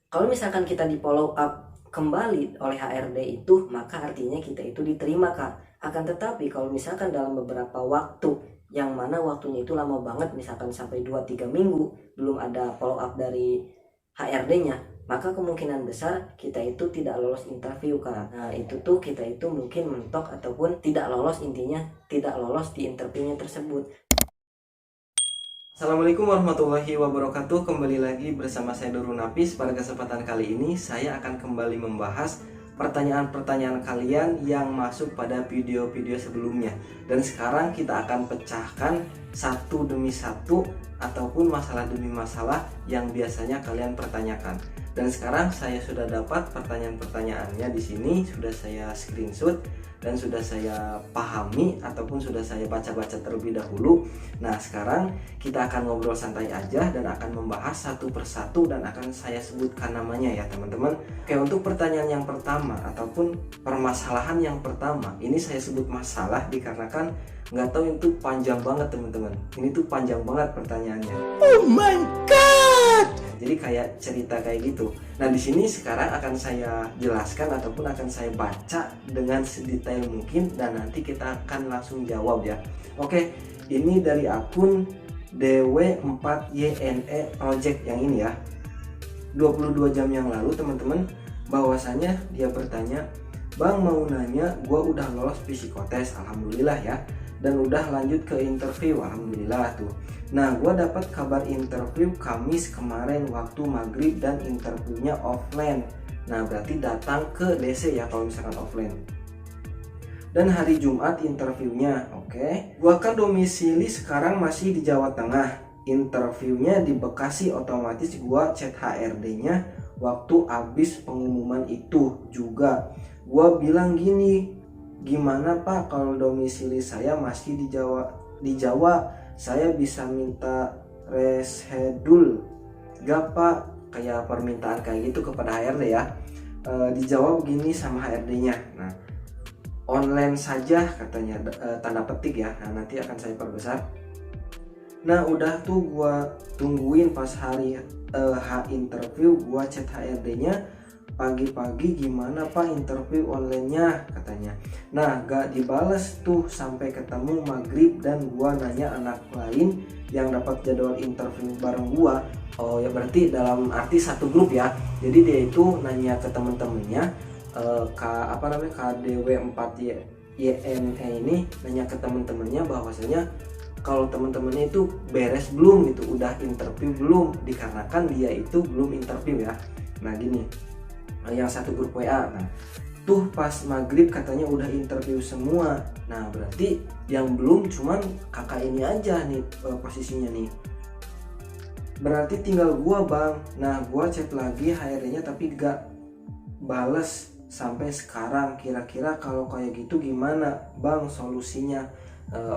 Kalau misalkan kita di follow up kembali oleh HRD itu, maka artinya kita itu diterima Kak. Akan tetapi kalau misalkan dalam beberapa waktu, yang mana waktunya itu lama banget, misalkan sampai 2-3 minggu belum ada follow up dari HRD-nya, maka kemungkinan besar kita itu tidak lolos interview Kak. Nah itu tuh kita itu mungkin mentok ataupun tidak lolos, intinya tidak lolos di interviewnya tersebut. Assalamualaikum warahmatullahi wabarakatuh. Kembali lagi bersama saya Nurul Nafis. Pada kesempatan kali ini saya akan kembali membahas pertanyaan-pertanyaan kalian yang masuk pada video-video sebelumnya. Dan sekarang kita akan pecahkan satu demi satu ataupun masalah demi masalah yang biasanya kalian pertanyakan. Dan sekarang saya sudah dapat pertanyaan-pertanyaannya di sini, sudah saya screenshot dan sudah saya pahami ataupun sudah saya baca-baca terlebih dahulu. Nah sekarang kita akan ngobrol santai aja dan akan membahas satu persatu dan akan saya sebutkan namanya ya teman-teman. Oke, untuk pertanyaan yang pertama ataupun permasalahan yang pertama, ini saya sebut masalah dikarenakan nggak tahu itu panjang banget teman-teman. Ini tuh panjang banget pertanyaannya. Oh my god! Jadi kayak cerita kayak gitu. Nah di sini sekarang akan saya jelaskan ataupun akan saya baca dengan sedetail mungkin dan nanti kita akan langsung jawab ya. Oke, ini dari akun DW4YNE Project yang ini ya. 22 jam yang lalu teman-teman, bahwasanya dia bertanya, "Bang mau nanya, gua udah lolos psikotes, alhamdulillah ya. Dan udah lanjut ke interview, alhamdulillah tuh. Nah gue dapat kabar interview Kamis kemarin waktu maghrib dan interviewnya offline. Nah berarti datang ke DC ya kalau misalkan offline. Dan hari Jumat interviewnya, oke. Gua kan domisili sekarang masih di Jawa Tengah. Interviewnya di Bekasi, otomatis gua chat HRD-nya waktu abis pengumuman itu juga. Gua bilang gini, "Gimana Pak kalau domisili saya masih di Jawa, saya bisa minta reschedule gak Pak?" Kayak permintaan kayak gitu kepada HRD ya. Dijawab gini sama HRD-nya. Nah, online saja katanya, tanda petik ya. Nah, nanti akan saya perbesar. Nah, udah tuh gua tungguin pas hari interview, gua chat HRD-nya pagi-pagi, "Gimana Pak interview online-nya?" katanya. Nah gak dibales tuh sampai ketemu maghrib dan gua nanya anak lain yang dapat jadwal interview bareng gua. Oh ya berarti dalam arti satu grup ya. Jadi dia itu nanya ke temen-temennya, KDW4YNE ini nanya ke temen-temennya bahwasanya kalau temen-temennya itu beres belum gitu, udah interview belum, dikarenakan dia itu belum interview ya. Nah gini, yang satu grup WA. Nah, tuh pas maghrib katanya udah interview semua. Nah, berarti yang belum cuman kakak ini aja nih posisinya nih. Berarti tinggal gua, Bang. Nah, gua chat lagi HRD-nya tapi gak bales sampai sekarang. Kira-kira kalau kayak gitu gimana, Bang, solusinya?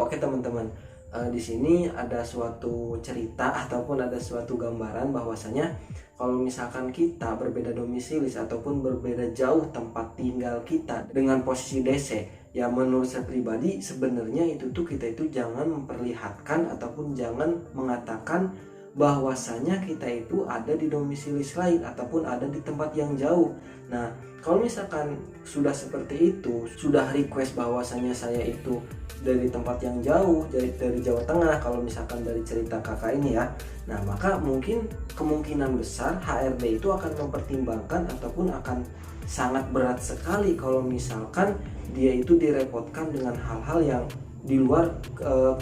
Oke, teman-teman. Di sini ada suatu cerita ataupun ada suatu gambaran bahwasanya kalau misalkan kita berbeda domisilis ataupun berbeda jauh tempat tinggal kita dengan posisi DC, ya menurut saya pribadi sebenarnya itu tuh kita itu jangan memperlihatkan ataupun jangan mengatakan bahwasanya kita itu ada di domisilis lain ataupun ada di tempat yang jauh. Nah kalau misalkan sudah seperti itu, sudah request bahwasanya saya itu dari tempat yang jauh, dari Jawa Tengah, kalau misalkan dari cerita kakak ini ya, nah maka mungkin kemungkinan besar HRD itu akan mempertimbangkan ataupun akan sangat berat sekali kalau misalkan dia itu direpotkan dengan hal-hal yang di luar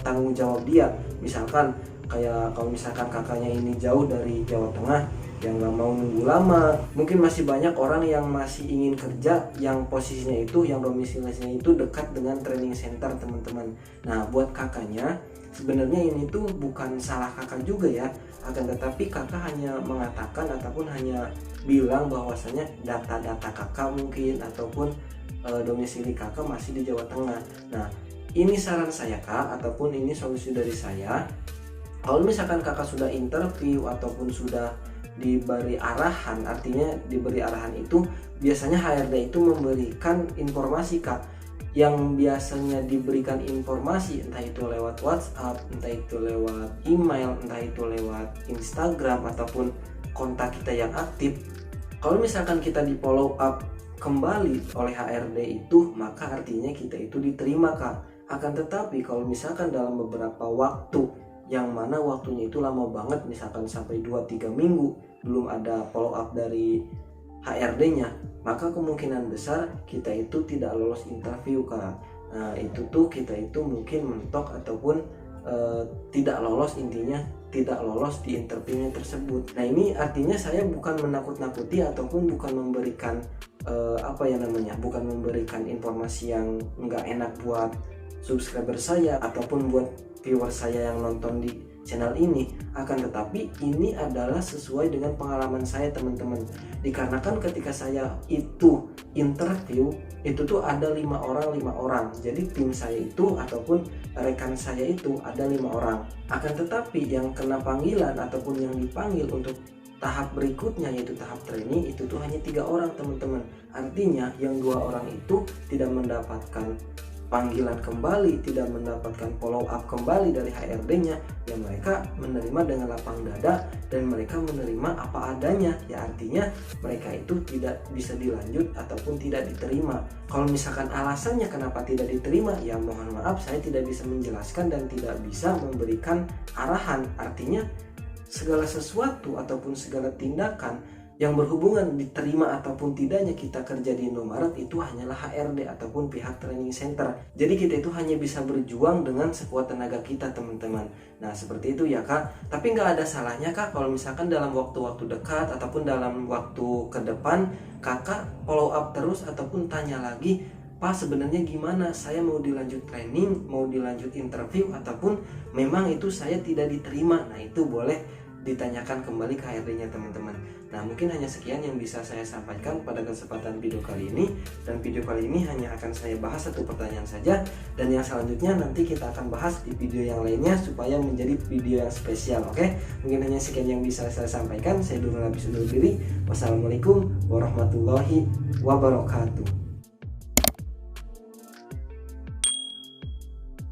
tanggung jawab dia. Misalkan kayak kalau misalkan kakaknya ini jauh dari Jawa Tengah, yang nggak mau nunggu lama, mungkin masih banyak orang yang masih ingin kerja yang posisinya itu, yang domisilinya itu dekat dengan training center teman-teman. Nah buat kakaknya sebenarnya ini tuh bukan salah kakak juga ya, akan tetapi kakak hanya mengatakan ataupun hanya bilang bahwasanya data-data kakak mungkin ataupun domisili kakak masih di Jawa Tengah. Nah ini saran saya Kak, ataupun ini solusi dari saya. Kalau misalkan kakak sudah interview ataupun sudah diberi arahan, artinya diberi arahan itu biasanya HRD itu memberikan informasi Kak, yang biasanya diberikan informasi entah itu lewat WhatsApp, entah itu lewat email, entah itu lewat Instagram ataupun kontak kita yang aktif. Kalau misalkan kita di follow up kembali oleh HRD itu, maka artinya kita itu diterima Kak. Akan tetapi kalau misalkan dalam beberapa waktu yang mana waktunya itu lama banget, misalkan sampai 2-3 minggu belum ada follow up dari HRD-nya, maka kemungkinan besar kita itu tidak lolos interview Kak. Nah itu tuh kita itu mungkin mentok ataupun tidak lolos, intinya tidak lolos di interviewnya tersebut. Nah ini artinya saya bukan menakut-nakuti ataupun bukan memberikan bukan memberikan informasi yang nggak enak buat subscriber saya ataupun buat viewer saya yang nonton di channel ini. Akan tetapi ini adalah sesuai dengan pengalaman saya teman-teman, dikarenakan ketika saya itu interview itu tuh ada 5 orang. Jadi tim saya itu ataupun rekan saya itu ada 5 orang. Akan tetapi yang kena panggilan ataupun yang dipanggil untuk tahap berikutnya yaitu tahap training itu tuh hanya 3 orang teman-teman. Artinya yang 2 orang itu tidak mendapatkan panggilan kembali, tidak mendapatkan follow up kembali dari HRD-nya, ya mereka menerima dengan lapang dada dan mereka menerima apa adanya, ya artinya mereka itu tidak bisa dilanjut ataupun tidak diterima. Kalau misalkan alasannya kenapa tidak diterima, ya mohon maaf saya tidak bisa menjelaskan dan tidak bisa memberikan arahan. Artinya segala sesuatu ataupun segala tindakan yang berhubungan diterima ataupun tidaknya kita kerja di Indomaret itu hanyalah HRD ataupun pihak training center. Jadi kita itu hanya bisa berjuang dengan sekuat tenaga kita teman-teman. Nah seperti itu ya Kak. Tapi nggak ada salahnya Kak kalau misalkan dalam waktu-waktu dekat ataupun dalam waktu ke depan Kakak follow up terus ataupun tanya lagi, Pak sebenarnya gimana, saya mau dilanjut training, mau dilanjut interview ataupun memang itu saya tidak diterima. Nah itu boleh ditanyakan kembali ke HRD-nya teman-teman. Nah mungkin hanya sekian yang bisa saya sampaikan pada kesempatan video kali ini, dan video kali ini hanya akan saya bahas 1 pertanyaan saja, dan yang selanjutnya nanti kita akan bahas di video yang lainnya supaya menjadi video yang spesial. Oke, mungkin hanya sekian yang bisa saya sampaikan. Saya Nurul Habis undur diri. Wassalamualaikum warahmatullahi wabarakatuh.